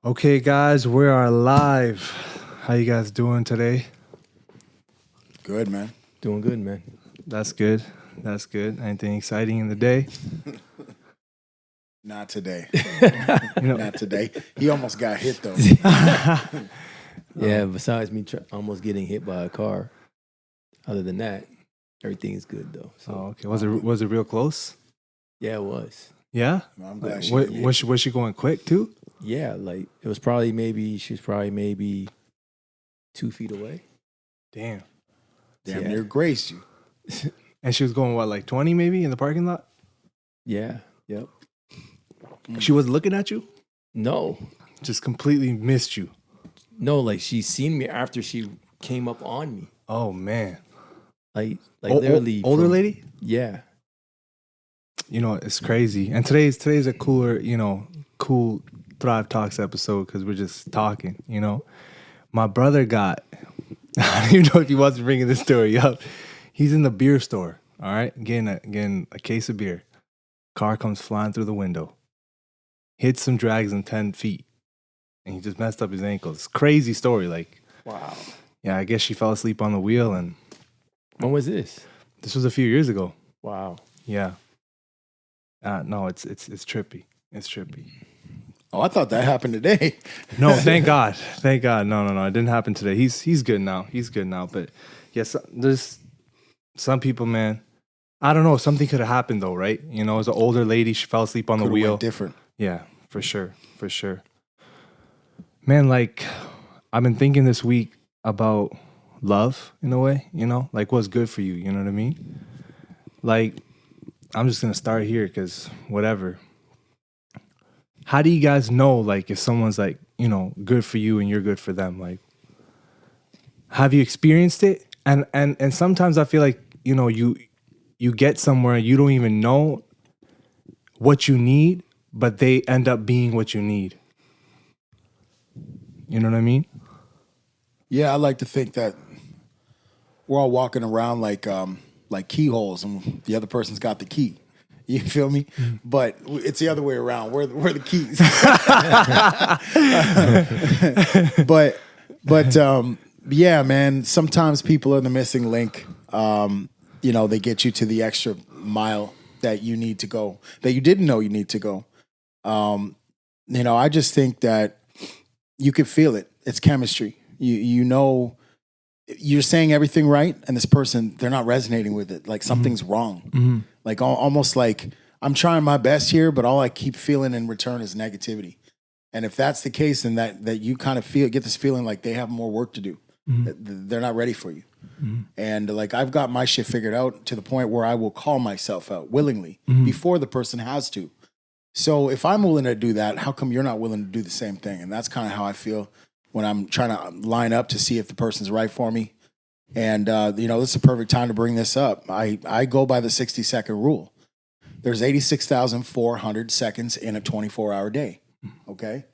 Okay, guys, we are live. How you guys doing today? Good, man. Doing good, man. That's good. That's good. Anything exciting in the day? Not today. You know, Not today. He almost got hit though. Yeah, besides me almost getting hit by a car, other than that, everything is good though. So, oh, okay. Was it real close? yeah, it was. Yeah. I'm glad she What, didn't was she going quick too? Yeah, like it was she was probably maybe 2 feet away. Damn. damn Yeah. near graced you. And she was going what, like 20 maybe in the parking lot? Yeah, yep. She was looking at you? No, Just completely missed you. no, like she seen me after she came up on me. Oh man. Like O- literally. older lady? Yeah. You know, it's crazy. And today's a cooler, cool Thrive Talks episode because we're just talking, My brother got, I don't even know if he wants to bring this story up. He's in the beer store, all right, getting a case of beer. Car comes flying through the window, hits some drags in 10 feet, and he just messed up his ankles. Crazy story. Like, Wow. yeah, I guess she fell asleep on the wheel, and When was this? this was a few years ago. Wow. Yeah. No, it's trippy. It's trippy. Oh, I thought that happened today. No, thank God. Thank God. No. It didn't happen today. He's good now. He's good now. But yes, there's some people, man. I don't know. Something could have happened though, right? It was an older lady. She fell asleep on the Could've wheel. went different. Yeah, for sure. For sure. Man, like I've been thinking this week about love in a way, like what's good for you. You know what I mean? Like, I'm just going to start here because whatever. How do you guys know, like, if someone's like, good for you and you're good for them? Like, have you experienced it? And sometimes I feel like, you get somewhere and you don't even know what you need, but they end up being what you need. You know what I mean? Yeah, I like to think that we're all walking around like keyholes, and the other person's got the key. You feel me? But it's the other way around. We're the keys. but yeah, man. Sometimes people are the missing link. They get you to the extra mile that you need to go, that you didn't know you need to go. I just think that you can feel it. It's chemistry. You know, you're saying everything right, and this person, they're not resonating with it. Like something's wrong. Like almost like I'm trying my best here, but all I keep feeling in return is negativity. And if that's the case, then that you kind of get this feeling like they have more work to do. That they're not ready for you. And like I've got my shit figured out to the point where I will call myself out willingly before the person has to. So if I'm willing to do that, how come you're not willing to do the same thing? And that's kind of how I feel when I'm trying to line up to see if the person's right for me. And, this is a perfect time to bring this up. I go by the 60-second rule. There's 86,400 seconds in a 24-hour day, okay?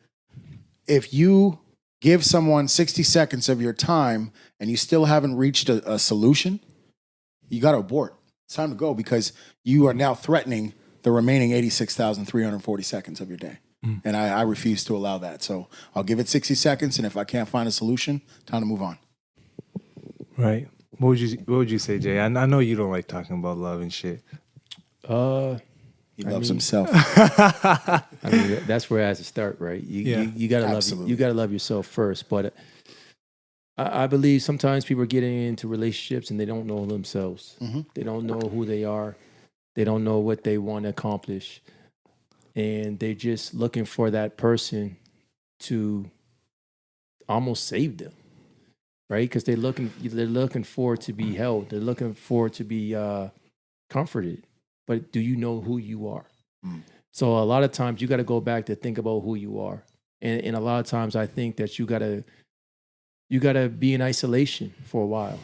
If you give someone 60 seconds of your time and you still haven't reached a solution, you got to abort. It's time to go because you are now threatening the remaining 86,340 seconds of your day. And I refuse to allow that. So I'll give it 60 seconds, and if I can't find a solution, time to move on. Right. What would you say, Jay? I know you don't like talking about love and shit. He loves himself. I mean, that's where it has to start, right? You gotta Absolutely. you gotta love yourself first. But I believe sometimes people are getting into relationships and they don't know themselves. They don't know who they are. They don't know what they want to accomplish, and they're just looking for that person to almost save them, right? Because they're looking for to be held. They're looking for to be comforted. But do you know who you are? So a lot of times you got to go back to think about who you are. And a lot of times I think that you got to be in isolation for a while.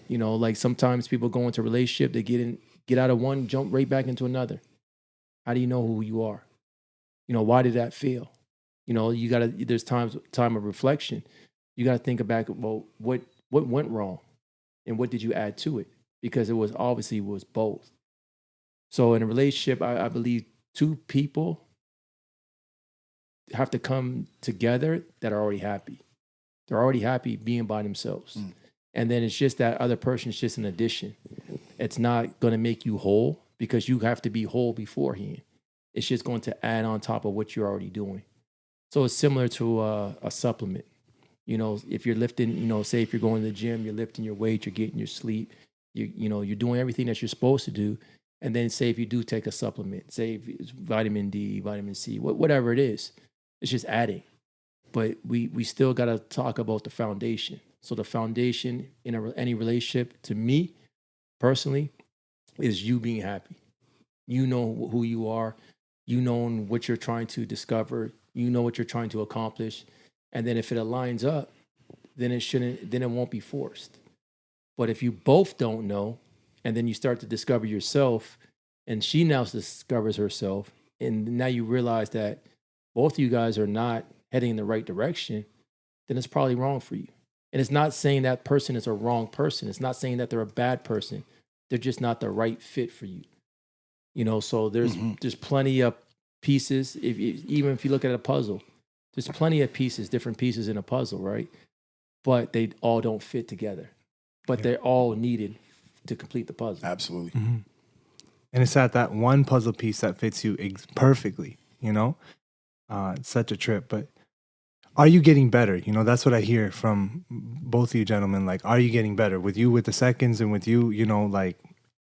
Like sometimes people go into a relationship, they get out of one, jump right back into another. How do you know who you are? Why did that fail? There's time of reflection. You got to think back about what went wrong and what did you add to it? Because it was both. So in a relationship, I believe two people, have to come together that are already happy. They're already happy being by themselves. And then it's just that other person is just an addition. It's not going to make you whole because you have to be whole beforehand. It's just going to add on top of what you're already doing. So it's similar to a supplement. You know, if you're lifting, you know, say if you're going to the gym, you're lifting your weight, you're getting your sleep, you know, you're doing everything that you're supposed to do. And then say if you do take a supplement, say if it's vitamin D, vitamin C, whatever it is, it's just adding. But we still got to talk about the foundation. So the foundation in any relationship, to me personally, is you being happy. You know who you are. You know what you're trying to discover. You know what you're trying to accomplish. And then if it aligns up, then it won't be forced. But if you both don't know, and then you start to discover yourself, and she now discovers herself, and now you realize that both of you guys are not heading in the right direction, then it's probably wrong for you. And it's not saying that person is a wrong person. It's not saying that they're a bad person. They're just not the right fit for you. You know, so there's plenty of pieces. Even if you look at a puzzle, there's plenty of pieces, different pieces in a puzzle, right? But they all don't fit together. But they're all needed to complete the puzzle. Absolutely. And it's at that one puzzle piece that fits you perfectly, you know? It's such a trip. But are you getting better? You know, that's what I hear from both of you gentlemen. Like, are you getting better? With you with the seconds and with you, you know, like,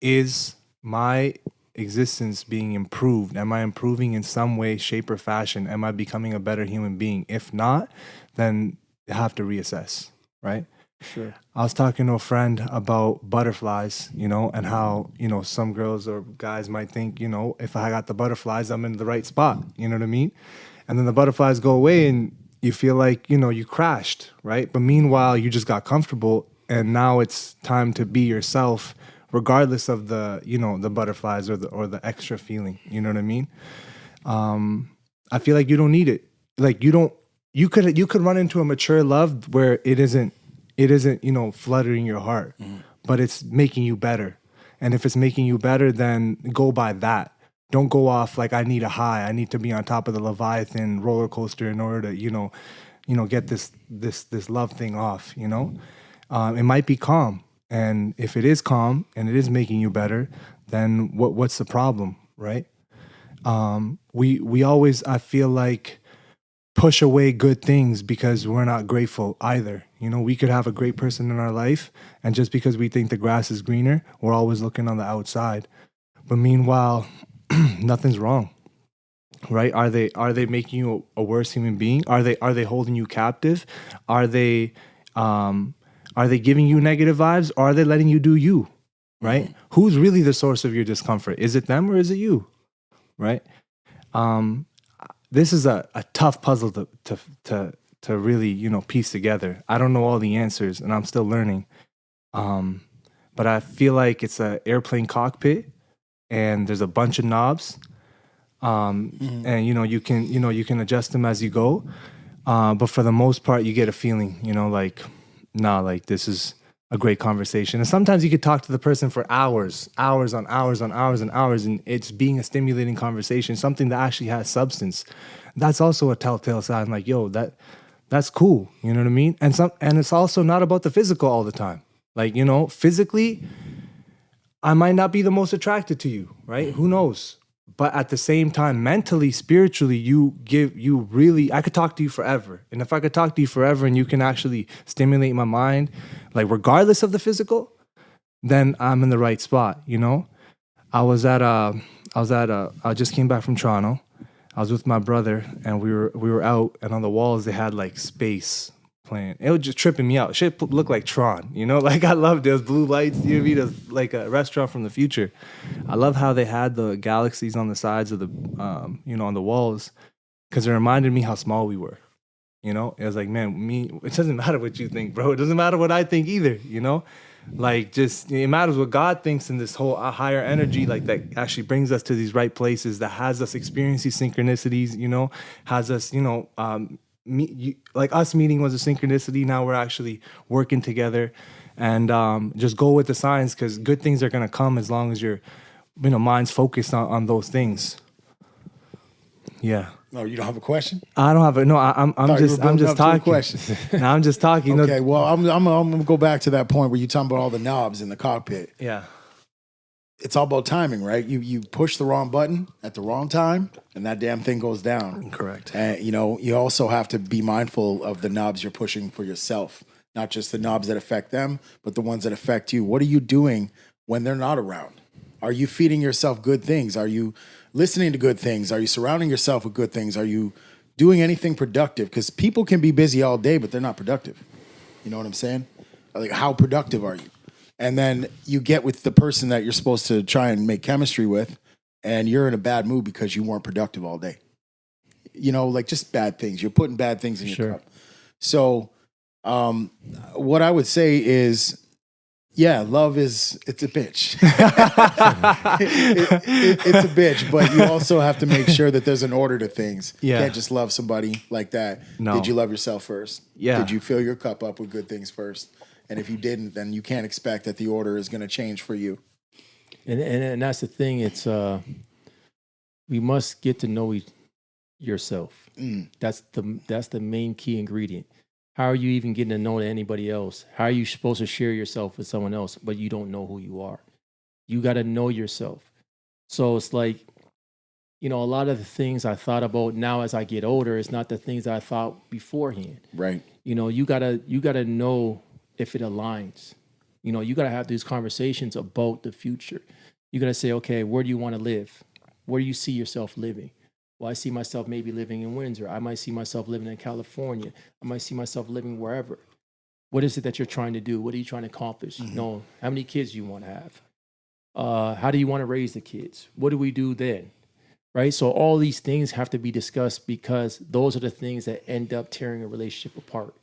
is my existence being improved? Am I improving in some way, shape, or fashion? Am I becoming a better human being? If not, then you have to reassess, right? Sure. I was talking to a friend about butterflies, you know, and how, you know, some girls or guys might think, you know, if I got the butterflies, I'm in the right spot. You know what I mean? And then the butterflies go away and you feel like, you know, you crashed, right? But meanwhile, you just got comfortable and now it's time to be yourself, regardless of the, you know, the butterflies or the extra feeling. You know what I mean? I feel like you don't need it. Like you could run into a mature love where it isn't, you know, fluttering your heart, but it's making you better. And if it's making you better, then go by that. Don't go off like I need a high. I need to be on top of the Leviathan roller coaster in order to, you know, get this love thing off. You know, it might be calm, and if it is calm and it is making you better, then what's the problem, right? We always, I feel like, push away good things because we're not grateful either. You know, we could have a great person in our life, and just because we think the grass is greener, we're always looking on the outside. But meanwhile, nothing's wrong, right? Are they making you a worse human being? Are they holding you captive? Are they giving you negative vibes? Or are they letting you do you, right? Who's really the source of your discomfort? Is it them or is it you, right? This is a tough puzzle to really, you know, piece together. I don't know all the answers and I'm still learning. But I feel like it's an airplane cockpit and there's a bunch of knobs. And you can adjust them as you go. But for the most part, you get a feeling, you know, like, nah, like this is a great conversation. And sometimes you could talk to the person for hours on hours, and it's being a stimulating conversation, something that actually has substance. That's also a telltale sign, like, yo, that's cool. You know what I mean? And it's also not about the physical all the time. Like, you know, physically, I might not be the most attracted to you, right? Who knows? But at the same time, mentally, spiritually, I could talk to you forever. And if I could talk to you forever and you can actually stimulate my mind, like regardless of the physical, then I'm in the right spot, you know? I just came back from Toronto. I was with my brother and we were out, and on the walls they had like space playing. It was just tripping me out. Shit looked like Tron, you know? Like I loved those blue lights. You know what I mean? It was like a restaurant from the future. I love how they had the galaxies on the sides of the, on the walls, because it reminded me how small we were. You know, it was like, man, it doesn't matter what you think, bro. It doesn't matter what I think either, you know? Like, just, it matters what God thinks in this whole higher energy, like that actually brings us to these right places, that has us experience these synchronicities, you know, has us, you know, like us meeting was a synchronicity. Now we're actually working together, and just go with the signs, because good things are going to come as long as your, you know, mind's focused on those things. Yeah. No, you don't have a question? I don't have a no. I'm Thought you were just I'm building just up to a talking. question. No, I'm just talking. You Okay, know, well, I'm gonna go back to that point where you're talking about all the knobs in the cockpit. yeah. It's all about timing, right? You push the wrong button at the wrong time, and that damn thing goes down. Correct. And you also have to be mindful of the knobs you're pushing for yourself, not just the knobs that affect them, but the ones that affect you. What are you doing when they're not around? Are you feeding yourself good things? Are you listening to good things? Are you surrounding yourself with good things? Are you doing anything productive? Because people can be busy all day, but they're not productive. You know what I'm saying? Like, how productive are you? And then you get with the person that you're supposed to try and make chemistry with, and you're in a bad mood because you weren't productive all day. You know, like just bad things. You're putting bad things in your cup. So what I would say is, yeah, love it's a bitch. It's a bitch, but you also have to make sure that there's an order to things. Yeah. You can't just love somebody like that. No. Did you love yourself first? Yeah. Did you fill your cup up with good things first? And if you didn't, then you can't expect that the order is going to change for you. And that's the thing. It's we must get to know yourself. That's the main key ingredient. How are you even getting to know anybody else? How are you supposed to share yourself with someone else, but you don't know who you are? You got to know yourself. So it's like, you know, a lot of the things I thought about now as I get older is not the things I thought beforehand. Right. You know, you gotta know if it aligns. You know, you gotta have these conversations about the future. You gotta say, okay, where do you want to live? Where do you see yourself living? Well, I see myself maybe living in Windsor. I might see myself living in California. I might see myself living wherever. What is it that you're trying to do? What are you trying to accomplish? You know, how many kids do you want to have? How do you want to raise the kids? What do we do then? Right? So all these things have to be discussed because those are the things that end up tearing a relationship apart.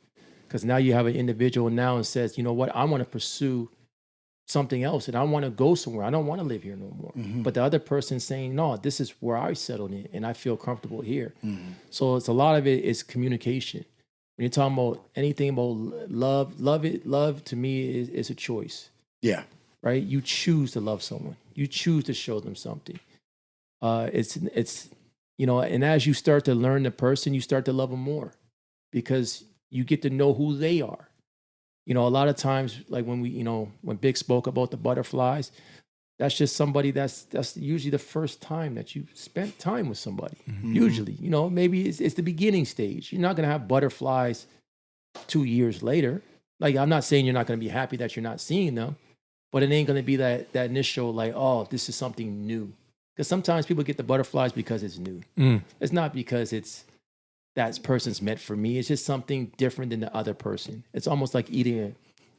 Because now you have an individual now and says, you know what, I want to pursue something else and I want to go somewhere. I don't want to live here no more. But the other person saying, no, this is where I settled in and I feel comfortable here. So it's a lot of it is communication. When you're talking about anything about love to me is a choice. Yeah. Right? You choose to love someone. You choose to show them something. It's you know, and as you start to learn the person, you start to love them more because you get to know who they are. You know, a lot of times, like when Big spoke about the butterflies, that's just somebody that's usually the first time that you spent time with somebody. Usually, you know, maybe it's the beginning stage. You're not going to have butterflies 2 years later. Like, I'm not saying you're not going to be happy that you're not seeing them, but it ain't going to be that initial, like, oh, this is something new. Because sometimes people get the butterflies because it's new. It's not because that person's meant for me. It's just something different than the other person. It's almost like eating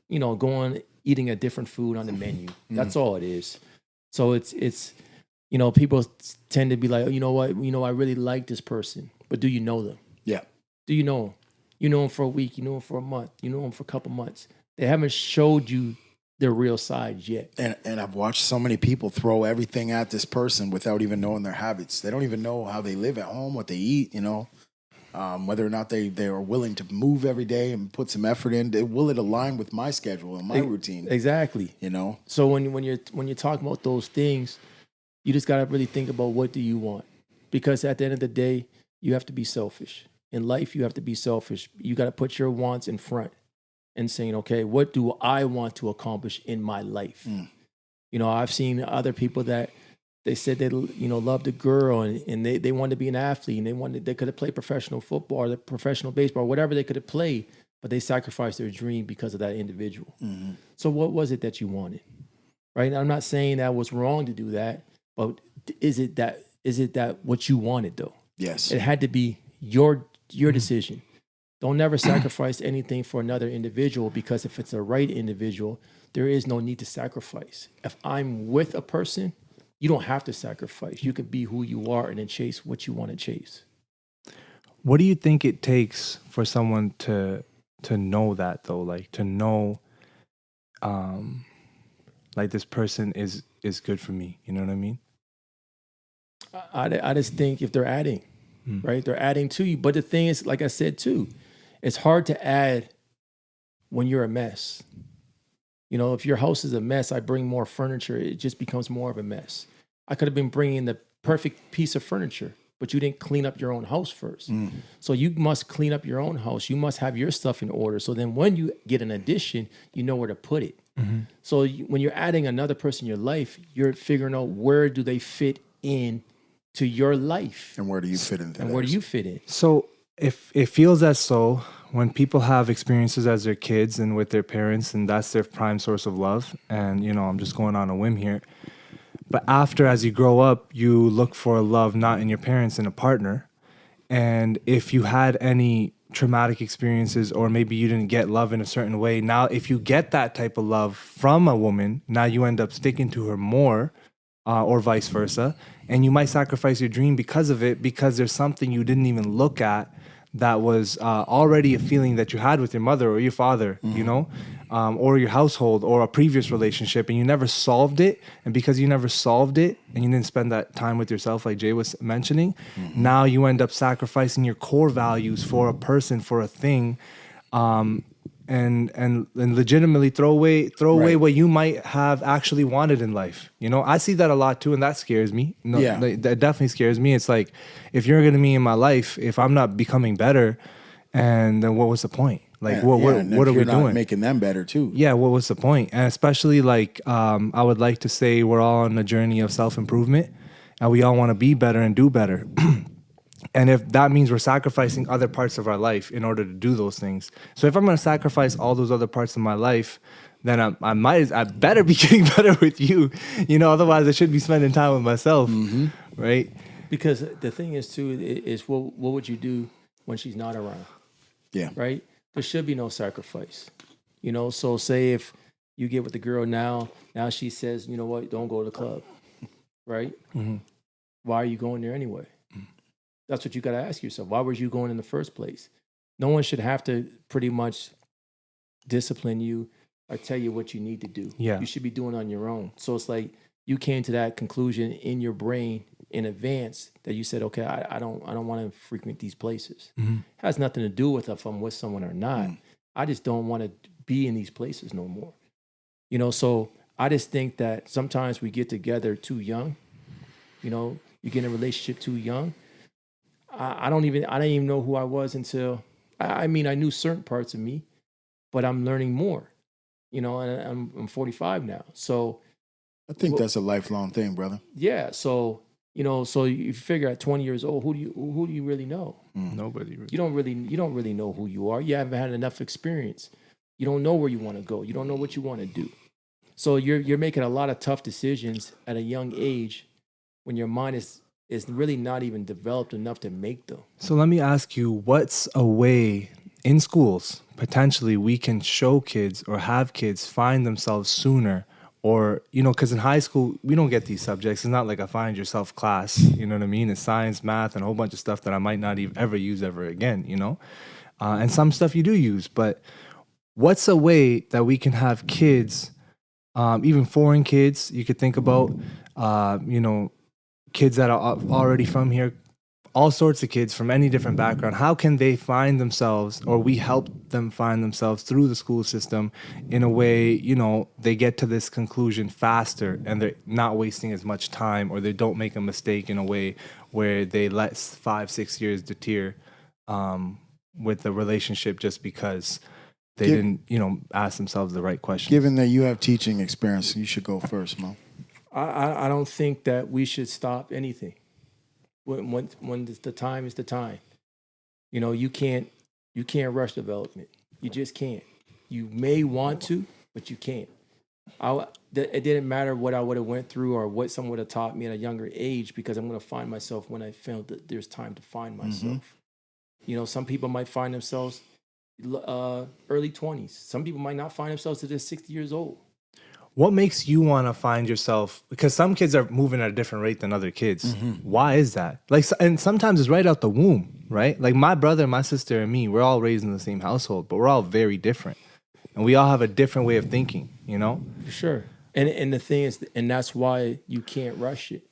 a different food on the menu. That's all it is. So it's you know, people tend to be like, oh, you know what, I really like this person, but do you know them? Yeah. Do you know them? You know them for a week, you know them for a month, you know them for a couple months. They haven't showed you their real side yet. And I've watched so many people throw everything at this person without even knowing their habits. They don't even know how they live at home, what they eat, you know. Whether or not they are willing to move every day and put some effort in, will it align with my schedule and my routine? Exactly. You know. So when you're talking about those things, you just gotta really think about what do you want, because at the end of the day, you have to be selfish. In life, you have to be selfish. You got to put your wants in front and saying, okay, what do I want to accomplish in my life? You know, I've seen other people that they said they, you know, loved a girl and they wanted to be an athlete and they could have played professional football or professional baseball, whatever they could have played, but they sacrificed their dream because of that individual. So what was it that you wanted? Right? I'm not saying that was wrong to do that, but is it that what you wanted though? Yes. It had to be your decision. Don't never sacrifice anything for another individual, because if it's a right individual, there is no need to sacrifice. If I'm with a person, you don't have to sacrifice. You can be who you are and then chase what you want to chase. What do you think it takes for someone to know that though? Like to know, like this person is good for me. You know what I mean? I just think if they're adding, right? They're adding to you. But the thing is, like I said too, it's hard to add when you're a mess. You know, if your house is a mess, I bring more furniture, it just becomes more of a mess. I could have been bringing the perfect piece of furniture, but you didn't clean up your own house first. So you must clean up your own house. You must have your stuff in order. So then when you get an addition, you know where to put it. So when you're adding another person in your life, you're figuring out where do they fit in to your life, And where do you fit into and where do theirs? you fit in? So if it feels as so when people have experiences as their kids and with their parents, and that's their prime source of love, and I'm just going on a whim here, but after, as you grow up, you look for love not in your parents, in a partner. And if you had any traumatic experiences, or maybe you didn't get love in a certain way, now if you get that type of love from a woman, now you end up sticking to her more, or vice versa. And you might sacrifice your dream because of it, because there's something you didn't even look at that was already a feeling that you had with your mother or your father, or your household or a previous relationship, and you never solved it. And because you never solved it and you didn't spend that time with yourself, like Jay was mentioning, now you end up sacrificing your core values for a person, for a thing. And legitimately throw away Right. what you might have actually wanted in life. I see that a lot too, and that scares me. Yeah. That definitely scares me. It's like, if you're gonna be in my life, if I'm not becoming better, and then what was the point? Like, And what if are we you're not doing? making them better too? Yeah, what was the point? And especially like, I would like to say we're all on a journey of self-improvement, and we all want to be better and do better. And if that means we're sacrificing other parts of our life in order to do those things. So if I'm going to sacrifice all those other parts of my life, then I better be getting better with you. Otherwise I should be spending time with myself. Right? Because the thing is too is what would you do when she's not around? Yeah. Right? There should be no sacrifice. So say if you get with the girl now she says, you know what, don't go to the club. Right? Why are you going there anyway? That's what you got to ask yourself. Why was you going in the first place? No one should have to pretty much discipline you or tell you what you need to do. Yeah. You should be doing it on your own. So it's like you came to that conclusion in your brain in advance that you said, okay, I don't want to frequent these places. It has nothing to do with if I'm with someone or not. I just don't want to be in these places no more. So I just think that sometimes we get together too young. You get in a relationship too young. I didn't even know who I was until, I knew certain parts of me, but I'm learning more, and I'm 45 now. So I think that's a lifelong thing, brother. yeah. So, so you figure at 20 years old, who do you really know? Nobody really. You don't really know who you are. You haven't had enough experience. You don't know where you want to go. You don't know what you want to do. So you're making a lot of tough decisions at a young age when your mind is really not even developed enough to make them. So let me ask you, what's a way in schools potentially we can show kids or have kids find themselves sooner? Or, because in high school, we don't get these subjects. It's not like a find yourself class, you know what I mean? It's science, math, and a whole bunch of stuff that I might not even ever use ever again, and some stuff you do use. But what's a way that we can have kids, even foreign kids, you could think about, kids that are already from here, all sorts of kids from any different background. How can they find themselves, or we help them find themselves through the school system in a way, they get to this conclusion faster and they're not wasting as much time, or they don't make a mistake in a way where they let 5-6 years deter with the relationship just because they didn't, ask themselves the right question. Given that you have teaching experience, you should go first, Mo. I don't think that we should stop anything. When the time is the time. You can't rush development. You just can't. You may want to, but you can't. It didn't matter what I would have went through or what someone would have taught me at a younger age, because I'm going to find myself when I feel that there's time to find myself. Some people might find themselves early 20s. Some people might not find themselves until they're 60 years old. What makes you want to find yourself? Because some kids are moving at a different rate than other kids. Why is that? And sometimes it's right out the womb, right? Like my brother, my sister, and me, we're all raised in the same household, but we're all very different. And we all have a different way of thinking, For sure. And the thing is, and that's why you can't rush it.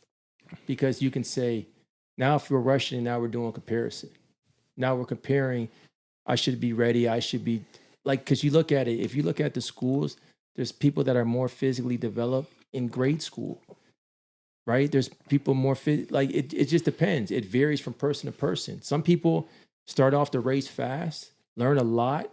Because you can say, now if we're rushing, now we're doing comparison. Now we're comparing, I should be ready, I should be, because you look at it, if you look at the schools, there's people that are more physically developed in grade school. right? There's people more fit. Like it just depends. It varies from person to person. Some people start off the race fast, learn a lot,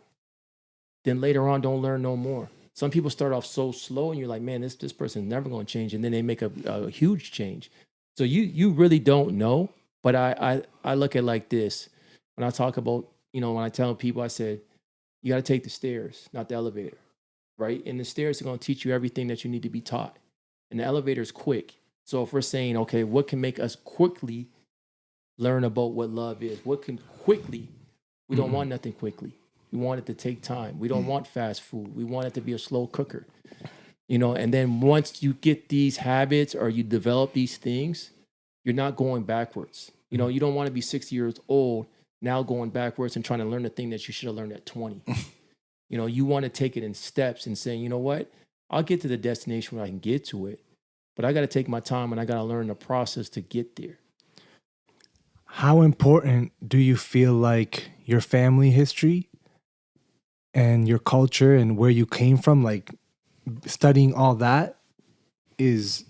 then later on don't learn no more. Some people start off so slow, and you're like, man, this person's never going to change, and then they make a huge change. So you really don't know. But I look at it like this when I talk about, when I tell people, I said, you got to take the stairs, not the elevator, right? And the stairs are going to teach you everything that you need to be taught, and the elevator is quick. So if we're saying, okay, what can make us quickly learn about what love is? What can quickly? We don't want nothing quickly. We want it to take time. We don't want fast food. We want it to be a slow cooker. And then once you get these habits or you develop these things, you're not going backwards. You don't want to be 60 years old now going backwards and trying to learn the thing that you should have learned at 20. You want to take it in steps and saying, you know what? I'll get to the destination where I can get to it, but I got to take my time and I got to learn the process to get there. How important do you feel like your family history and your culture and where you came from, like studying all that is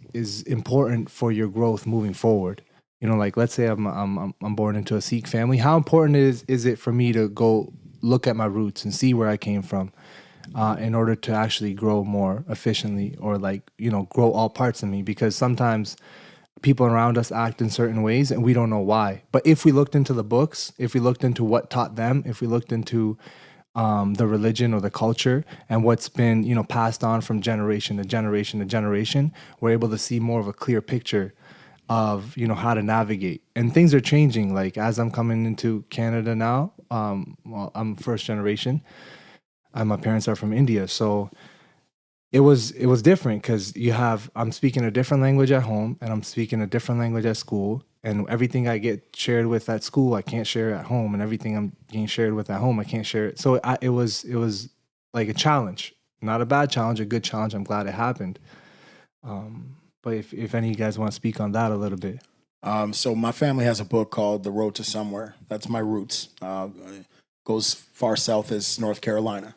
important for your growth moving forward? Like let's say I'm born into a Sikh family. How important is it for me to go look at my roots and see where I came from, in order to actually grow more efficiently, or grow all parts of me? Because sometimes people around us act in certain ways and we don't know why. But if we looked into the books, if we looked into what taught them, if we looked into the religion or the culture and what's been passed on from generation to generation to generation, we're able to see more of a clear picture of how to navigate. And things are changing. Like as I'm coming into Canada now, well, I'm first generation, and my parents are from India, so it was different because I'm speaking a different language at home and I'm speaking a different language at school, and everything I get shared with at school I can't share at home, and everything I'm getting shared with at home I can't share it. So it was like a challenge, not a bad challenge, a good challenge. I'm glad it happened. But if any of you guys want to speak on that a little bit. So my family has a book called The Road to Somewhere. That's my roots. Goes far south as North Carolina.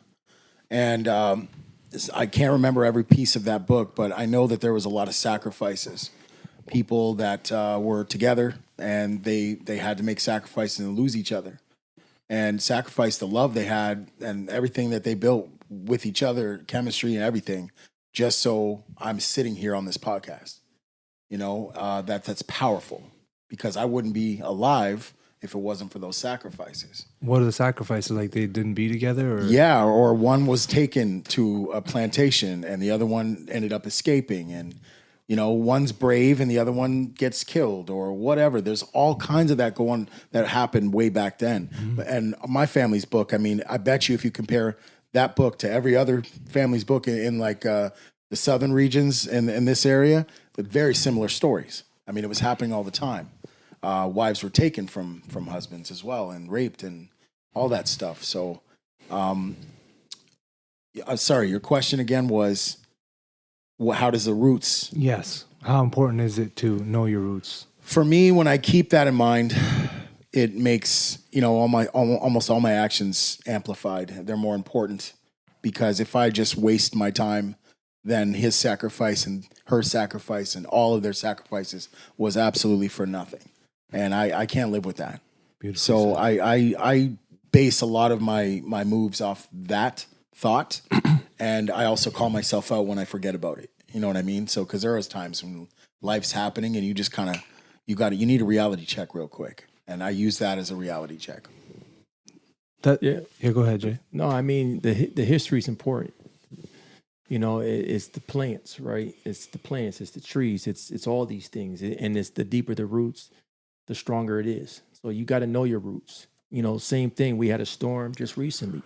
And I can't remember every piece of that book, but I know that there was a lot of sacrifices. People that were together and they had to make sacrifices and lose each other, and sacrifice the love they had and everything that they built with each other, chemistry and everything, just so I'm sitting here on this podcast. That's powerful, because I wouldn't be alive if it wasn't for those sacrifices. What are the sacrifices? Like they didn't be together? Or? Yeah, or one was taken to a plantation and the other one ended up escaping, and one's brave and the other one gets killed or whatever. There's all kinds of that happened way back then. Mm-hmm. And my family's book, I bet you if you compare that book to every other family's book in the southern regions in this area, they're very similar stories. It was happening all the time. Wives were taken from husbands as well and raped and all that stuff. So, sorry, your question again was, how does the roots? Yes. How important is it to know your roots? For me, when I keep that in mind, it makes almost all my actions amplified. They're more important, because if I just waste my time, then his sacrifice and her sacrifice and all of their sacrifices was absolutely for nothing. And I can't live with that. Beautiful. So I base a lot of my moves off that thought. And I also call myself out when I forget about it. You know what I mean? So, because there is times when life's happening and you just kind of, you need a reality check real quick. And I use that as a reality check. Yeah, go ahead, Jay. No, the history is important. It's the plants, right? It's the plants, it's the trees, it's all these things. And it's the deeper the roots, the stronger it is. So you got to know your roots. Same thing. We had a storm just recently,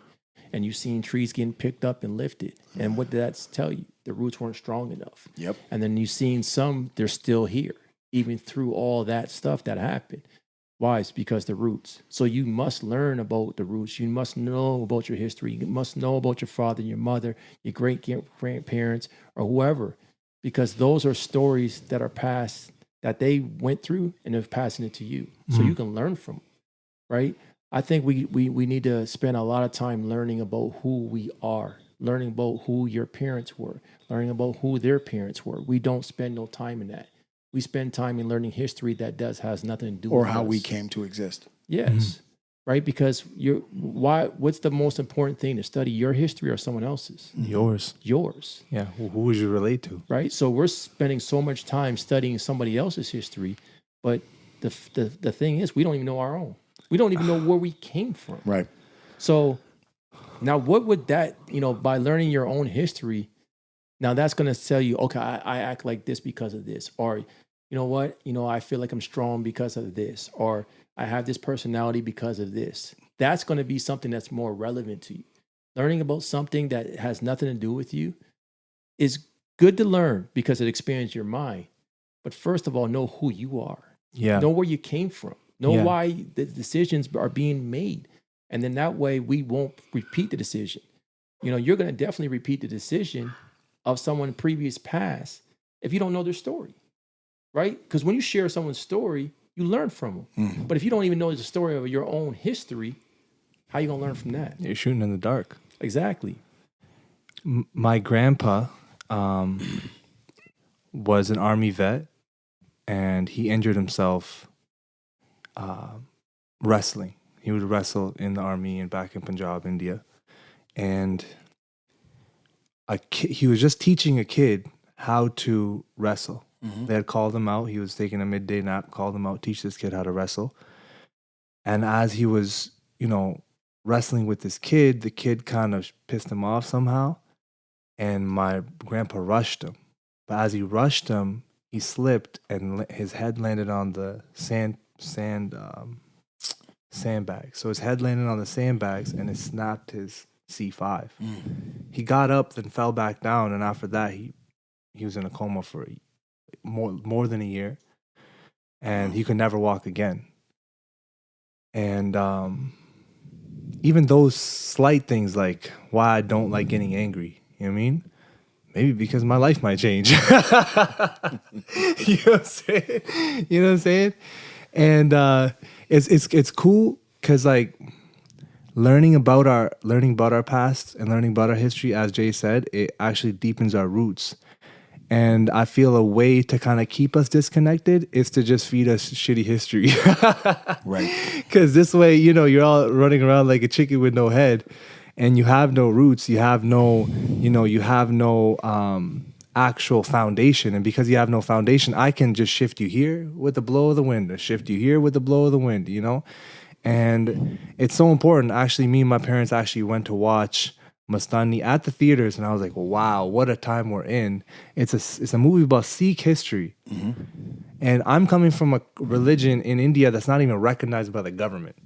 and you've seen trees getting picked up and lifted. And what did that tell you? The roots weren't strong enough. Yep. And then you've seen some, they're still here, even through all that stuff that happened. Why? It's because the roots. So you must learn about the roots. You must know about your history. You must know about your father, your mother, your great-grandparents, or whoever, because those are stories that are passed, that they went through, and they're passing it to you. So you can learn from them, right? I think we need to spend a lot of time learning about who we are, learning about who your parents were, learning about who their parents were. We don't spend no time in that. we spend time in learning history that has nothing to do Or with how us. we came to exist. Yes. Right? Because what's the most important thing to study, your history or someone else's? Yours. Yours. Yeah. Who would you relate to? Right? So we're spending so much time studying somebody else's history, but the thing is, we don't even know our own. We don't even know where we came from. Right. So now what would that, by learning your own history, now that's going to tell you, okay, I act like this because of this. Or, you know what? I feel like I'm strong because of this. Or I have this personality because of this. That's going to be something that's more relevant to you. Learning about something that has nothing to do with you is good to learn because it expands your mind. But first of all, know who you are. Yeah. Know where you came from. Know Yeah. why the decisions are being made. And then that way we won't repeat the decision. You're going to definitely repeat the decision of someone previous past if you don't know their story, right? Because when you share someone's story, you learn from them. But if you don't even know the story of your own history, how you going to learn from that? You're shooting in the dark. Exactly. My grandpa was an Army vet, and he injured himself wrestling. He would wrestle in the Army and back in Punjab, India. And he was just teaching a kid how to wrestle. They had called him out. He was taking a midday nap, called him out, teach this kid how to wrestle. And as he was, wrestling with this kid, the kid kind of pissed him off somehow. And my grandpa rushed him. But as he rushed him, he slipped and his head landed on the sandbags. So his head landed on the sandbags and it snapped his C5. He got up, then fell back down, and after that, he was in a coma for more than a year, and he could never walk again. And even those slight things, like why I don't like getting angry, you know what I mean? Maybe because my life might change. You know what I'm saying? And it's cool because like learning about our past and learning about our history, as Jay said, it actually deepens our roots. And I feel a way to kind of keep us disconnected is to just feed us shitty history. Right. Because this way, you're all running around like a chicken with no head, and you have no roots. You have no, actual foundation. And because you have no foundation, I can just shift you here with the blow of the wind, or shift you here with the blow of the wind, And it's so important. Actually, me and my parents actually went to watch Mastani at the theaters, and I was like, wow, what a time we're in. It's a movie about Sikh history. And I'm coming from a religion in India that's not even recognized by the government.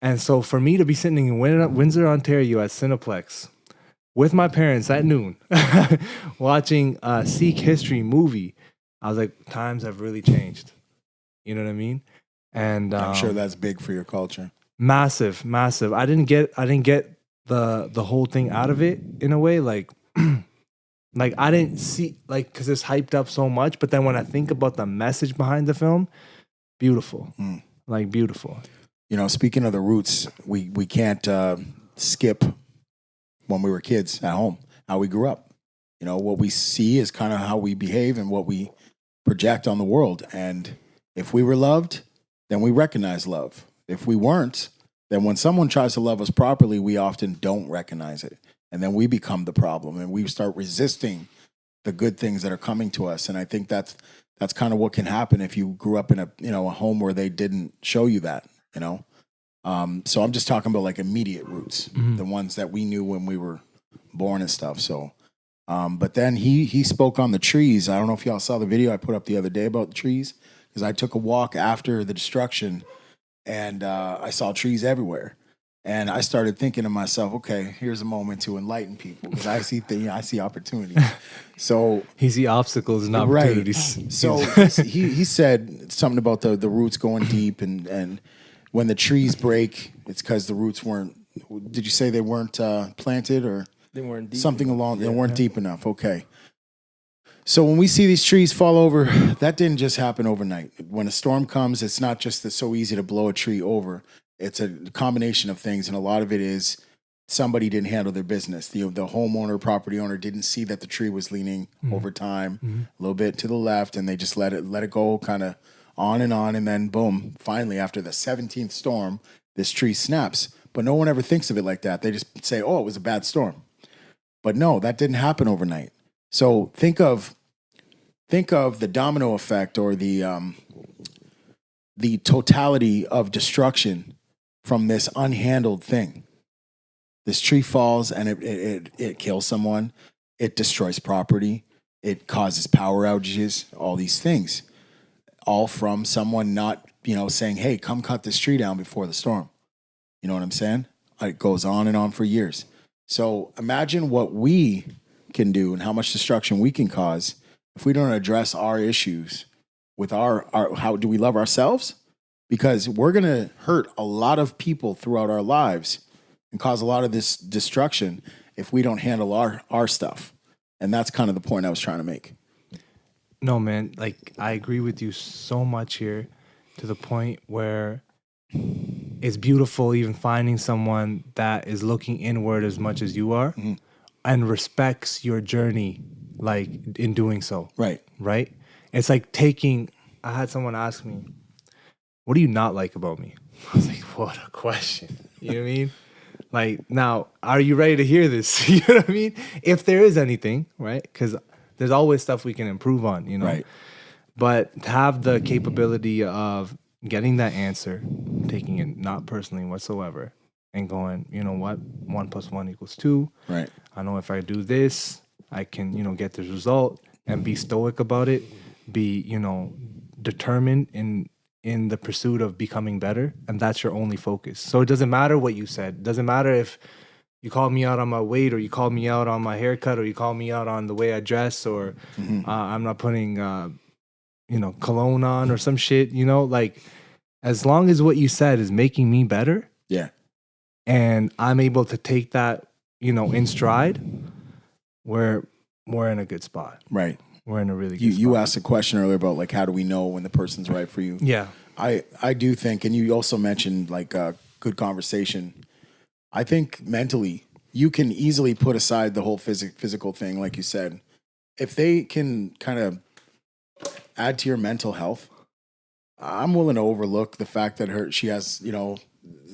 And so for me to be sitting in Windsor, Ontario at Cineplex with my parents at noon watching a Sikh history movie, I was like, times have really changed. You know what I mean? And I'm sure that's big for your culture. Massive. I didn't get the whole thing out of it in a way, like like I didn't see, like, because it's hyped up so much, but then when I think about the message behind the film, beautiful. Like beautiful. Speaking of the roots, we can't skip when we were kids at home, how we grew up. What we see is kind of how we behave and what we project on the world. And if we were loved, then we recognize love. If we weren't, then when someone tries to love us properly, we often don't recognize it. And then we become the problem and we start resisting the good things that are coming to us. And I think that's kind of what can happen if you grew up in a home where they didn't show you that, So I'm just talking about like immediate roots, the ones that we knew when we were born and stuff. So, but then he spoke on the trees. I don't know if y'all saw the video I put up the other day about the trees, because I took a walk after the destruction and I saw trees everywhere. And I started thinking to myself, okay, here's a moment to enlighten people, because I see opportunity. So He see obstacles and opportunities. right. So he said something about the roots going deep, and when the trees break, it's because the roots weren't. Did you say they weren't planted, or They weren't deep something enough. along? They weren't deep enough. Okay. So when we see these trees fall over, that didn't just happen overnight. When a storm comes, it's not just so easy to blow a tree over. It's a combination of things, and a lot of it is somebody didn't handle their business. The homeowner, property owner didn't see that the tree was leaning over time a little bit to the left, and they just let it go kind of on, and then boom, finally after the 17th storm, this tree snaps. But no one ever thinks of it like that. They just say, oh, it was a bad storm. But no, that didn't happen overnight. So think of the domino effect, or the totality of destruction from this unhandled thing. This tree falls and it kills someone. It destroys property. It causes power outages, all these things, all from someone not, saying, hey, come cut this tree down before the storm. You know what I'm saying? It goes on and on for years. So imagine what we can do and how much destruction we can cause if we don't address our issues with our how do we love ourselves? Because we're going to hurt a lot of people throughout our lives and cause a lot of this destruction if we don't handle our stuff. And that's kind of the point I was trying to make. No, man, like I agree with you so much here, to the point where it's beautiful even finding someone that is looking inward as much as you are and respects your journey, like in doing so. Right? It's like I had someone ask me, what do you not like about me? I was like, what a question. You know what I mean? Like, now, are you ready to hear this? You know what I mean? If there is anything, right? Because there's always stuff we can improve on, Right. But have the capability of getting that answer, taking it not personally whatsoever, and going, you know what? 1 + 1 = 2. Right. I know if I do this, I can, get this result, and be stoic about it, be, determined in the pursuit of becoming better, and that's your only focus. So it doesn't matter what you said. It doesn't matter if you called me out on my weight, or you called me out on my haircut, or you called me out on the way I dress, or I'm not putting, cologne on or some shit, like, as long as what you said is making me better. Yeah. And I'm able to take that, in stride, we're in a good spot. Right. We're in a really good spot. You asked a question earlier about, like, how do we know when the person's right for you? Yeah. I do think, and you also mentioned, like, good conversation. I think mentally, you can easily put aside the whole physical thing, like you said. If they can kind of add to your mental health, I'm willing to overlook the fact that she has,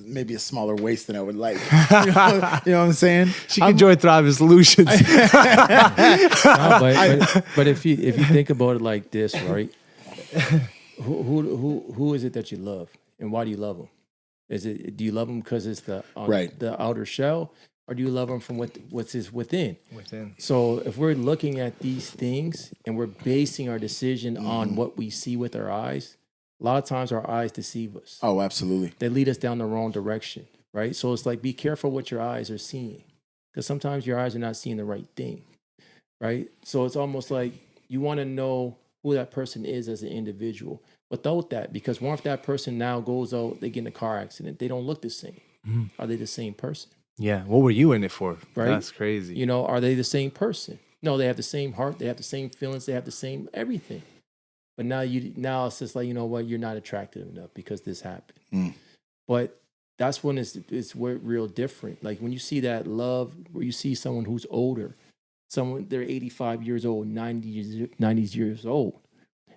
maybe a smaller waist than I would like. You know what I'm saying? She can join Thriving Solutions. No, but if you think about it like this, right? Who is it that you love, and why do you love them? Do you love them because it's the outer shell, or do you love them from what's within? Within. So if we're looking at these things and we're basing our decision on what we see with our eyes, a lot of times our eyes deceive us. Oh, absolutely. They lead us down the wrong direction, right? So it's like, be careful what your eyes are seeing, because sometimes your eyes are not seeing the right thing, right? So it's almost like you want to know who that person is as an individual without that, because what if that person now goes out, they get in a car accident, they don't look the same. Are they the same person? Yeah. What were you in it for? Right? That's crazy. Are they the same person? No, they have the same heart, they have the same feelings, they have the same everything. But now it's just like, you know what, you're not attractive enough because this happened. But that's when it's real different. Like when you see that love, where you see someone who's older, they're 85 years old, 90 years old,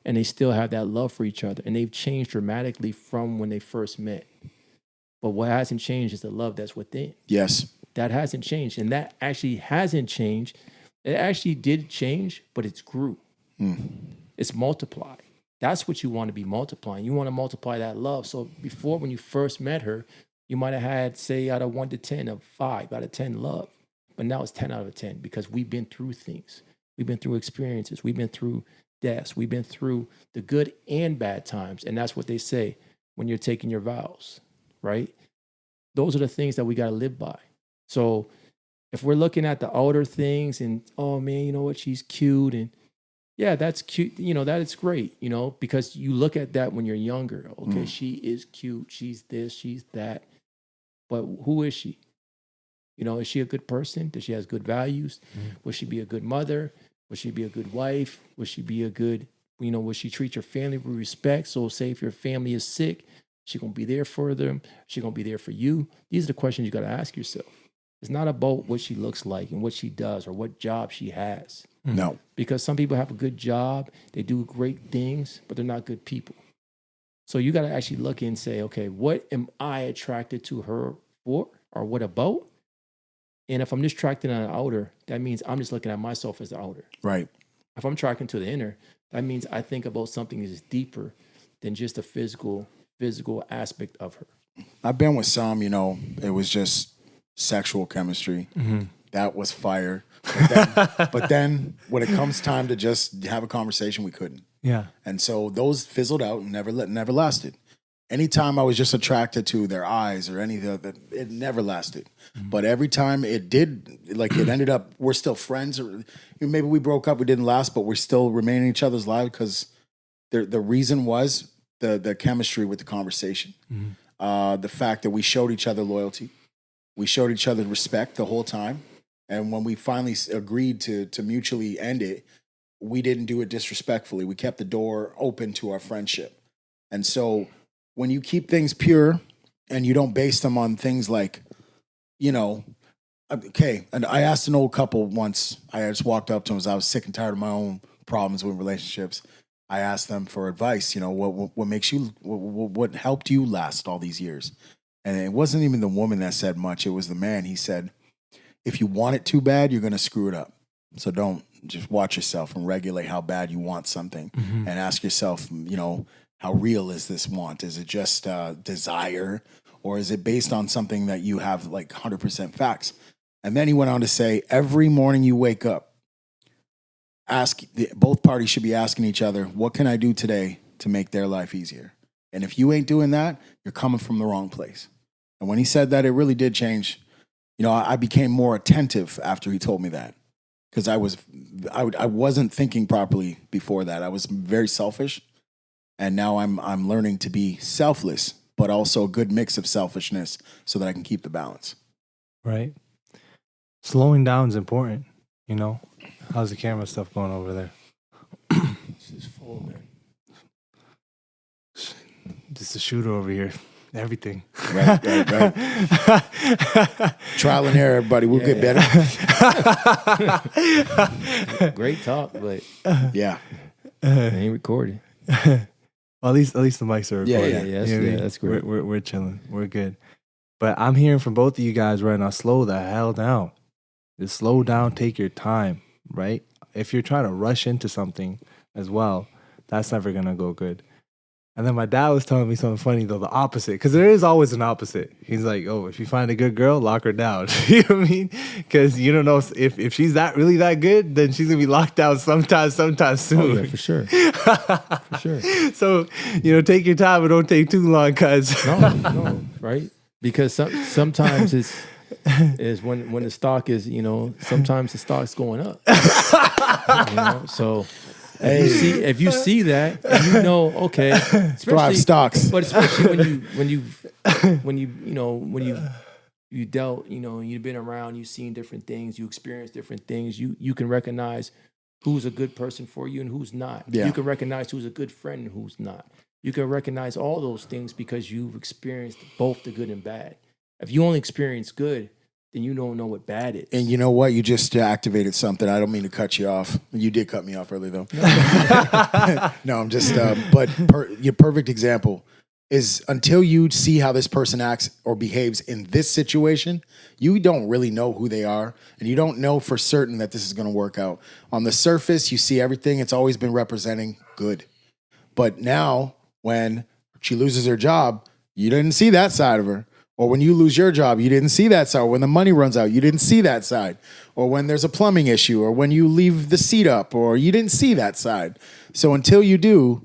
and they still have that love for each other, and they've changed dramatically from when they first met. But what hasn't changed is the love that's within. Yes. That hasn't changed, and that actually hasn't changed. It actually did change, but it's grew. It's multiplied. That's what you want to be multiplying. You want to multiply that love. So before, when you first met her, you might have had, say, out of 1 to 10, a 5 out of 10 love. But now it's 10 out of 10 because we've been through things. We've been through experiences. We've been through deaths. We've been through the good and bad times. And that's what they say when you're taking your vows, right? Those are the things that we got to live by. So if we're looking at the outer things and, oh man, you know what, she's cute, and yeah, that's cute, that is great, because you look at that when you're younger. Okay, she is cute, she's this, she's that. But who is she? Is she a good person? Does she have good values? Will she be a good mother? Will she be a good wife? Will she be a good, will she treat your family with respect? So say if your family is sick, she going to be there for them. She going to be there for you. These are the questions you got to ask yourself. It's not about what she looks like and what she does or what job she has. No. Because some people have a good job, they do great things, but they're not good people. So you got to actually look and say, okay, what am I attracted to her for, or what about? And if I'm just attracted on the outer, that means I'm just looking at myself as the outer. Right. If I'm tracking to the inner, that means I think about something that is deeper than just a physical aspect of her. I've been with some, it was just sexual chemistry. That was fire. But then when it comes time to just have a conversation, we couldn't. Yeah. And so those fizzled out and never lasted. Anytime I was just attracted to their eyes or anything, it never lasted. But every time it did, like it ended up, we're still friends. Or maybe we broke up, we didn't last, but we're still remaining in each other's lives because the reason was the chemistry with the conversation. The fact that we showed each other loyalty. We showed each other respect the whole time. And when we finally agreed to mutually end it, we didn't do it disrespectfully. We kept the door open to our friendship. And so when you keep things pure and you don't base them on things like, okay, and I asked an old couple once, I just walked up to them as I was sick and tired of my own problems with relationships. I asked them for advice, what makes you, what helped you last all these years? And it wasn't even the woman that said much. It was the man. He said, if you want it too bad, you're going to screw it up. So don't, just watch yourself and regulate how bad you want something and ask yourself, how real is this want? Is it just desire, or is it based on something that you have like 100% facts? And then he went on to say, every morning you wake up, both parties should be asking each other, what can I do today to make their life easier? And if you ain't doing that, you're coming from the wrong place. And when he said that, it really did change. I became more attentive after he told me that, because I wasn't thinking properly before that. I was very selfish, and now I'm learning to be selfless, but also a good mix of selfishness so that I can keep the balance. Right. Slowing down is important. How's the camera stuff going over there? This is full, man. Just a shooter over here. Everything. Right. Trial and error, everybody. We'll get better. Great talk, but Yeah. it ain't recorded. Well, at least the mics are recording. Yeah. That's great. We're chilling. We're good. But I'm hearing from both of you guys right now, slow the hell down. Just slow down, take your time, right? If you're trying to rush into something as well, that's never going to go good. And then my dad was telling me something funny, though, the opposite. Because there is always an opposite. He's like, oh, if you find a good girl, lock her down. You know what I mean? Because you don't know if she's really that good, then she's going to be locked down sometime soon. Oh, yeah, for sure. For sure. So, take your time, but don't take too long, cuz. No, right? Because sometimes it's when the stock is, sometimes the stock's going up. So if you see that, and okay, Thrive stocks. But especially when you dealt, you've been around, you've seen different things, you experienced different things, you can recognize who's a good person for you and who's not. Yeah. You can recognize who's a good friend and who's not. You can recognize all those things because you've experienced both the good and bad. If you only experience good, then you don't know what bad is. And you know what? You just activated something. I don't mean to cut you off. You did cut me off early, though. No, I'm just, but your perfect example is until you see how this person acts or behaves in this situation, you don't really know who they are, and you don't know for certain that this is going to work out. On the surface, you see everything. It's always been representing good. But now, when she loses her job, you didn't see that side of her. Or when you lose your job, you didn't see that side. Or when the money runs out, you didn't see that side. Or when there's a plumbing issue, or when you leave the seat up, or you didn't see that side. So until you do,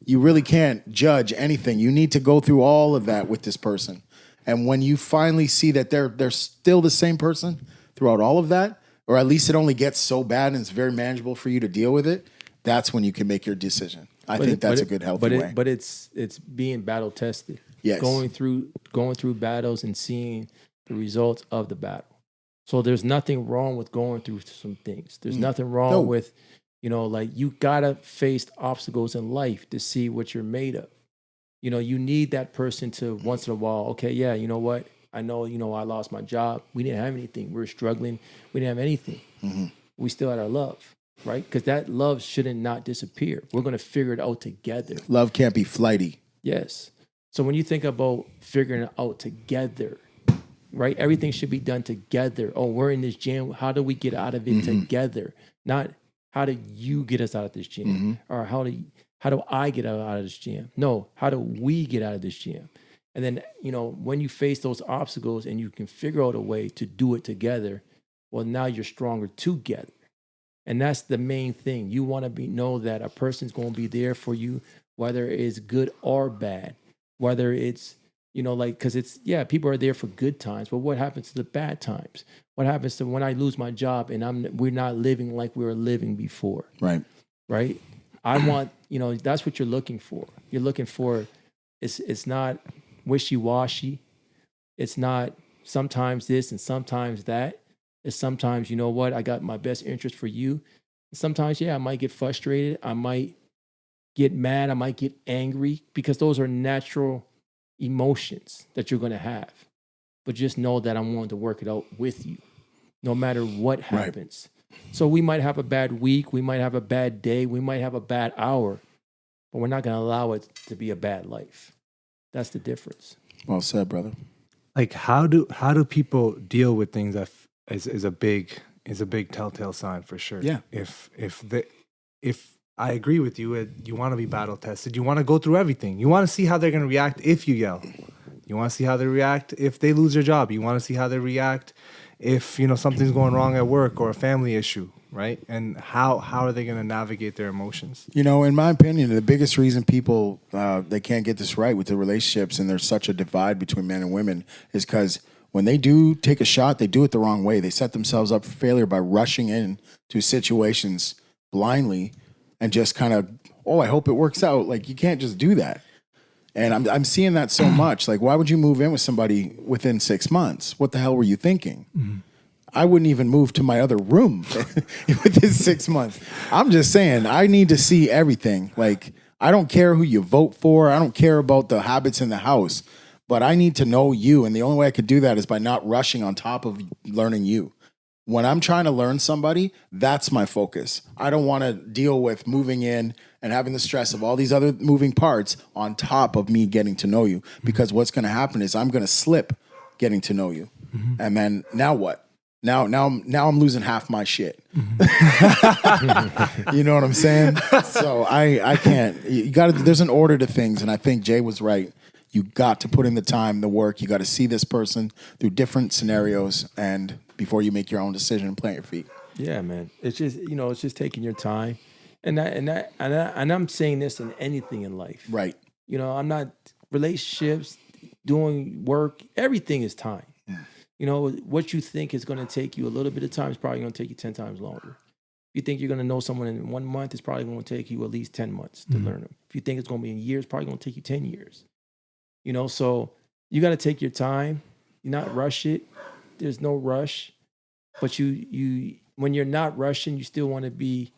you really can't judge anything. You need to go through all of that with this person. And when you finally see that they're still the same person throughout all of that, or at least it only gets so bad and it's very manageable for you to deal with it, that's when you can make your decision. I think that's a good healthy way. But it's being battle tested. Yes. Going through battles and seeing the results of the battle. So there's nothing wrong with going through some things. There's nothing wrong with, you gotta face obstacles in life to see what you're made of. You need that person to once in a while, okay, yeah, you know what? I know, I lost my job. We didn't have anything. We were struggling. We didn't have anything. We still had our love, right? Because that love shouldn't not disappear. We're going to figure it out together. Love can't be flighty. Yes. So when you think about figuring it out together, right? Everything should be done together. Oh, we're in this jam. How do we get out of it together? Not how do you get us out of this jam, or how do I get out of this jam? No, how do we get out of this jam? And then, when you face those obstacles and you can figure out a way to do it together, well, now you're stronger together. And that's the main thing. You want to know that a person's going to be there for you, whether it's good or bad, whether it's, because people are there for good times, but what happens to the bad times? What happens to when I lose my job and we're not living like we were living before? Right. Right. I want, that's what you're looking for. You're looking for, it's not wishy-washy. It's not sometimes this and sometimes that. It's sometimes, I got my best interest for you. Sometimes, I might get frustrated. I might get mad. I might get angry, because those are natural emotions that you're going to have. But just know that I'm willing to work it out with you, no matter what happens. Right. So we might have a bad week. We might have a bad day. We might have a bad hour, but we're not going to allow it to be a bad life. That's the difference. Well said, brother. Like, how do people deal with things that is a big telltale sign for sure. Yeah. If I agree with you, you want to be battle tested. You want to go through everything. You want to see how they're going to react if you yell. You want to see how they react if they lose their job. You want to see how they react if something's going wrong at work or a family issue, right? And how are they going to navigate their emotions? In my opinion, the biggest reason people they can't get this right with the relationships, and there's such a divide between men and women, is because when they do take a shot, they do it the wrong way. They set themselves up for failure by rushing in to situations blindly and just kind of, I hope it works out. Like, you can't just do that. And I'm seeing that so much. Like, why would you move in with somebody within 6 months? What the hell were you thinking? Mm-hmm. I wouldn't even move to my other room within 6 months. I'm just saying, I need to see everything. Like, I don't care who you vote for. I don't care about the habits in the house. But I need to know you. And the only way I could do that is by not rushing on top of learning you. When I'm trying to learn somebody, that's my focus. I don't want to deal with moving in and having the stress of all these other moving parts on top of me getting to know you. Because what's going to happen is I'm going to slip getting to know you. Mm-hmm. And then now what? Now I'm losing half my shit. Mm-hmm. You know what I'm saying? So I can't. You got to. There's an order to things, and I think Jay was right. You got to put in the time, the work. You got to see this person through different scenarios, and before you make your own decision and plant your feet. Yeah, man. It's just it's just taking your time, and I'm saying this in anything in life, right? I'm not relationships, doing work. Everything is time. Mm. What you think is going to take you a little bit of time is probably going to take you 10 times longer. If you think you're going to know someone in 1 month, it's probably going to take you at least 10 months to learn them. If you think it's going to be in years, it's probably going to take you 10 years. So you got to take your time. You not rush it. There's no rush, but you when you're not rushing, you still want to be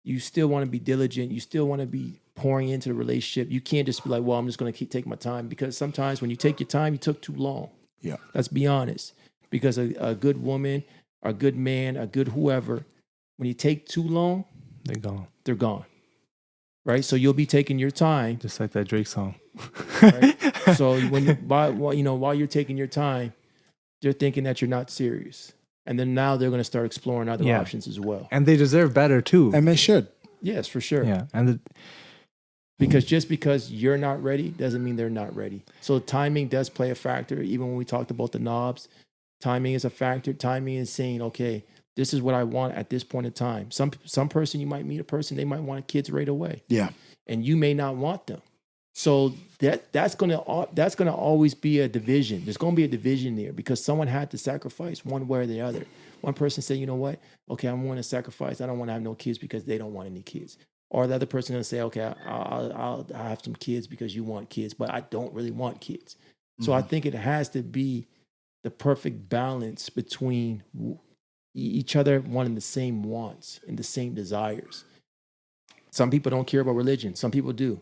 diligent. You still want to be pouring into the relationship. You can't just be like, well, I'm just going to keep taking my time, because sometimes when you take your time, you took too long. Yeah. Let's be honest, because a good woman, a good man, a good whoever, when you take too long, they're gone. Right? So you'll be taking your time. Just like that Drake song. Right? So while you're taking your time, they're thinking that you're not serious. And then now they're going to start exploring other options as well. And they deserve better too. And they should. Yes, for sure. Yeah. And because you're not ready doesn't mean they're not ready. So timing does play a factor. Even when we talked about the knobs, timing is a factor. Timing is saying, okay, this is what I want at this point in time. Some person, you might meet a person, they might want kids right away. Yeah. And you may not want them. So that's gonna always be a division. There's gonna be a division there, because someone had to sacrifice one way or the other. One person said, you know what? Okay, I'm going to sacrifice. I don't want to have no kids because they don't want any kids. Or the other person gonna say, okay, I'll have some kids because you want kids, but I don't really want kids. So I think it has to be the perfect balance between each other wanting the same wants and the same desires. Some people don't care about religion. Some people do.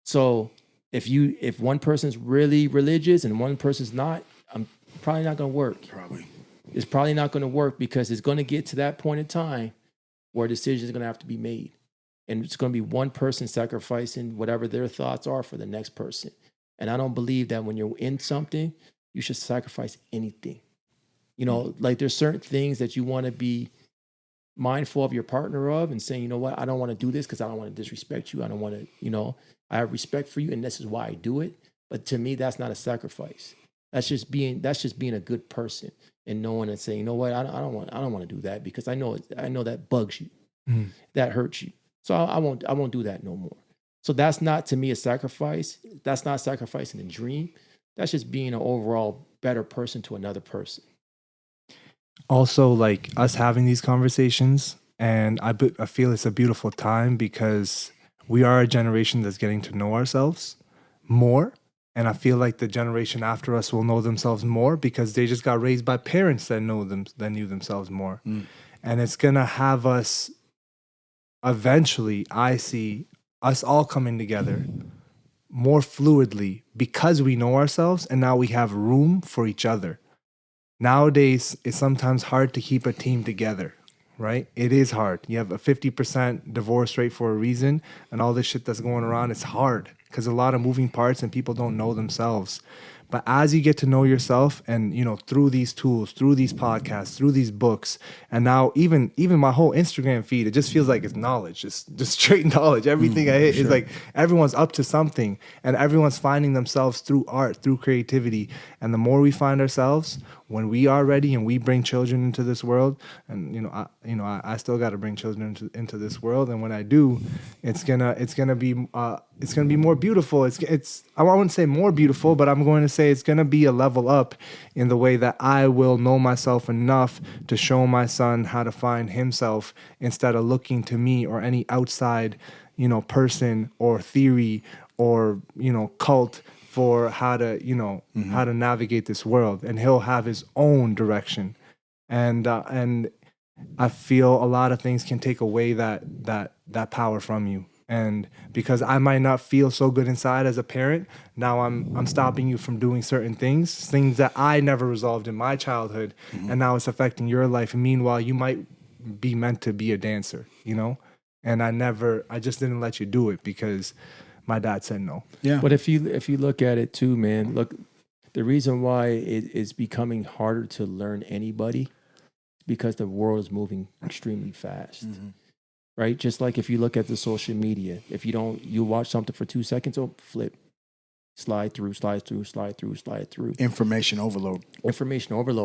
So if one person's really religious and one person's not, I'm probably not going to work. Probably. It's probably not going to work because it's going to get to that point in time where a decision is going to have to be made. And it's going to be one person sacrificing whatever their thoughts are for the next person. And I don't believe that when you're in something, you should sacrifice anything. You know, like there's certain things that you want to be mindful of your partner of and saying, you know what, I don't want to do this because I don't want to disrespect you. I don't want to, you know, I have respect for you and this is why I do it. But to me, that's not a sacrifice. That's just being a good person and knowing and saying, you know what, I don't want to do that because I know that bugs you, that hurts you. So I won't do that no more. So that's not to me a sacrifice. That's not sacrificing a dream. That's just being an overall better person to another person. Also, like us having these conversations, and I feel it's a beautiful time because we are a generation that's getting to know ourselves more. And I feel like the generation after us will know themselves more because they just got raised by parents that knew themselves more. And it's gonna have us eventually, I see us all coming together more fluidly because we know ourselves and now we have room for each other. Nowadays, it's sometimes hard to keep a team together, right? It is hard. You have a 50% divorce rate for a reason, and all this shit that's going around, it's hard because a lot of moving parts and people don't know themselves. But as you get to know yourself and, you know, through these tools, through these podcasts, through these books, and now even my whole Instagram feed, it just feels like it's knowledge, just straight knowledge. Everything I hit is like everyone's up to something and everyone's finding themselves through art, through creativity. And the more we find ourselves, when we are ready and we bring children into this world, and I still got to bring children into this world, and when I do, it's gonna be more beautiful. It's I wouldn't say more beautiful, but I'm going to say it's gonna be a level up in the way that I will know myself enough to show my son how to find himself instead of looking to me or any outside, you know, person or theory or, you know, cult for how to, you know, how to navigate this world, and he'll have his own direction, and I feel a lot of things can take away that power from you, and because I might not feel so good inside as a parent, now I'm stopping you from doing certain things that I never resolved in my childhood, and now it's affecting your life. And meanwhile, you might be meant to be a dancer, you know, and I just didn't let you do it because my dad said no. Yeah. But if you look at it too, man, look, the reason why it is becoming harder to learn anybody is because the world is moving extremely fast, right? Just like if you look at the social media, if you watch something for 2 seconds, flip, slide through. Information overload.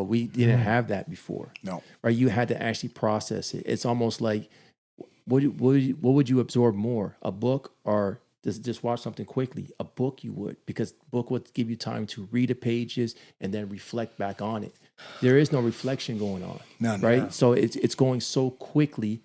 We didn't have that before. No. Right? You had to actually process it. It's almost like, what would you absorb more, a book or just watch something quickly? A book you would, because book would give you time to read the pages and then reflect back on it. There is no reflection going on, right? No. So it's going so quickly,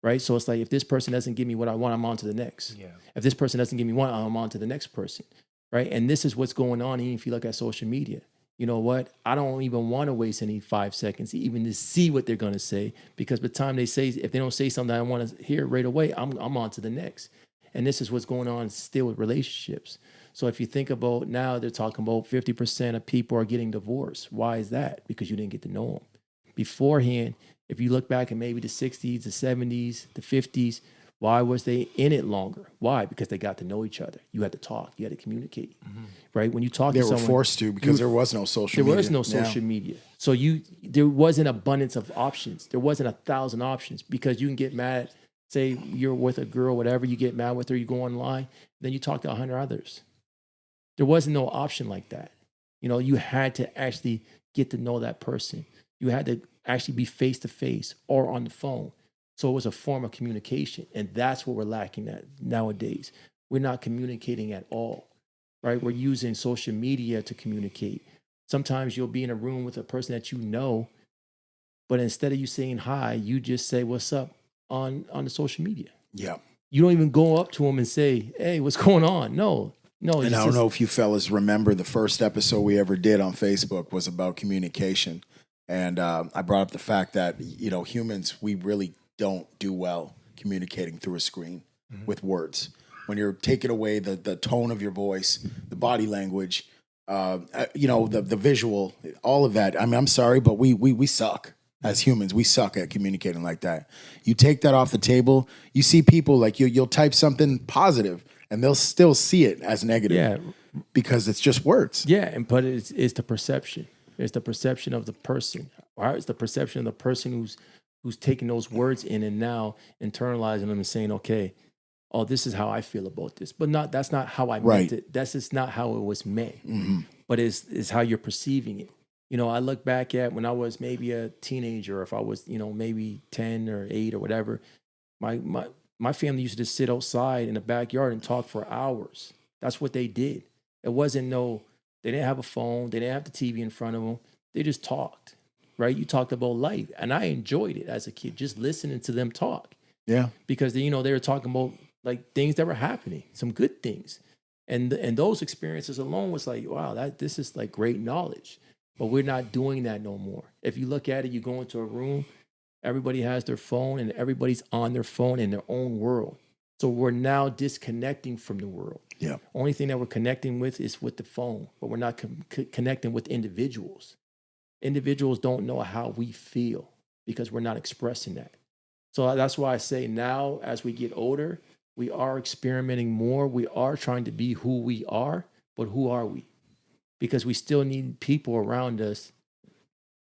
right? So it's like if this person doesn't give me what I want, I'm on to the next. Yeah. If this person doesn't give me one, I'm on to the next person, right? And this is what's going on even if you look at social media. You know what? I don't even want to waste any 5 seconds even to see what they're going to say, because by the time if they don't say something I want to hear right away, I'm on to the next. And this is what's going on still with relationships. So if you think about now, they're talking about 50% of people are getting divorced. Why is that? Because you didn't get to know them. Beforehand, if you look back at maybe the 60s, the 70s, the 50s, why was they in it longer? Why? Because they got to know each other. You had to talk. You had to communicate, right? When you talk to someone. They were forced to because there was no social media. There was no social media. So there wasn't abundance of options. There wasn't 1,000 options, because you can get mad. Say you're with a girl, whatever, you get mad with her, you go online, then you talk to 100 others. There wasn't no option like that. You know, you had to actually get to know that person. You had to actually be face to face or on the phone. So it was a form of communication. And that's what we're lacking at nowadays. We're not communicating at all, right? We're using social media to communicate. Sometimes you'll be in a room with a person that you know, but instead of you saying hi, you just say, what's up? On the social media. Yeah. You don't even go up to them and say, hey, what's going on? No. And I don't know if you fellas remember the first episode we ever did on Facebook was about communication. And I brought up the fact that, you know, humans, we really don't do well communicating through a screen with words. When you're taking away the tone of your voice, the body language, the visual, all of that. I mean, I'm sorry, but we suck as humans. We suck at communicating like that. You take that off the table, you see people like you'll type something positive and they'll still see it as negative. Yeah. Because it's just words. Yeah, but it's the perception. It's the perception of the person. Right? It's the perception of the person who's taking those words in and now internalizing them and saying, okay, oh, this is how I feel about this. But that's not how I meant it. That's just not how it was meant. Mm-hmm. But it's how you're perceiving it. I look back at when I was maybe a teenager, or if I was, maybe 10 or 8 or whatever, my family used to just sit outside in the backyard and talk for hours. That's what they did. It wasn't they didn't have a phone. They didn't have the TV in front of them. They just talked, right? You talked about life. And I enjoyed it as a kid, just listening to them talk. Yeah. Because, they were talking about like things that were happening, some good things. And those experiences alone was like, wow, this is like great knowledge. But we're not doing that no more. If you look at it, you go into a room, everybody has their phone and everybody's on their phone in their own world. So we're now disconnecting from the world. Yeah. Only thing that we're connecting with is with the phone, but we're not connecting with individuals. Individuals don't know how we feel because we're not expressing that. So that's why I say now, as we get older, we are experimenting more. We are trying to be who we are, but who are we? Because we still need people around us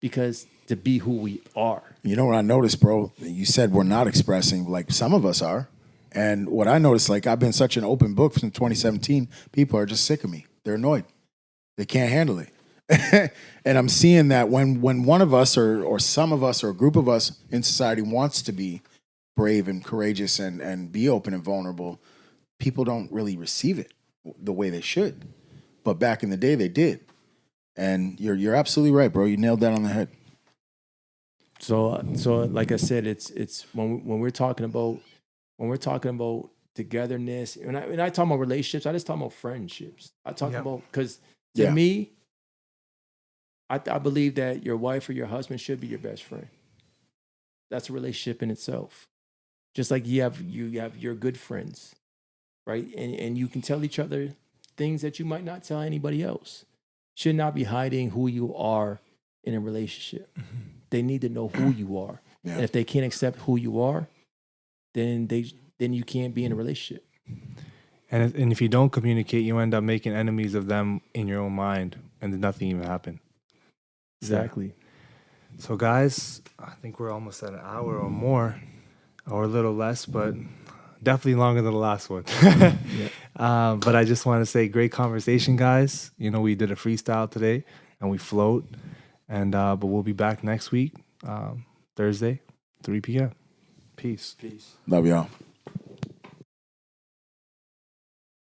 to be who we are. You know what I noticed, bro? You said we're not expressing, like some of us are. And what I noticed, like I've been such an open book since 2017, people are just sick of me. They're annoyed. They can't handle it. And I'm seeing that when one of us or some of us or a group of us in society wants to be brave and courageous and be open and vulnerable, people don't really receive it the way they should. But back in the day, they did. And you're absolutely right, bro. You nailed that on the head. So like I said, it's when we're talking about togetherness, and I talk about relationships, I just talk about friendships. I talk about, because to me, I believe that your wife or your husband should be your best friend. That's a relationship in itself. Just like you have your good friends, right? And you can tell each other things that you might not tell anybody else. Should not be hiding who you are in a relationship. Mm-hmm. They need to know who you are. Yeah. And if they can't accept who you are, then you can't be in a relationship. And if you don't communicate, you end up making enemies of them in your own mind, and nothing even happened. Exactly. So guys, I think we're almost at an hour or more, or a little less, but definitely longer than the last one. But I just want to say, great conversation, guys. We did a freestyle today, and we float, and but we'll be back next week, Thursday, 3 p.m. Peace. Love y'all.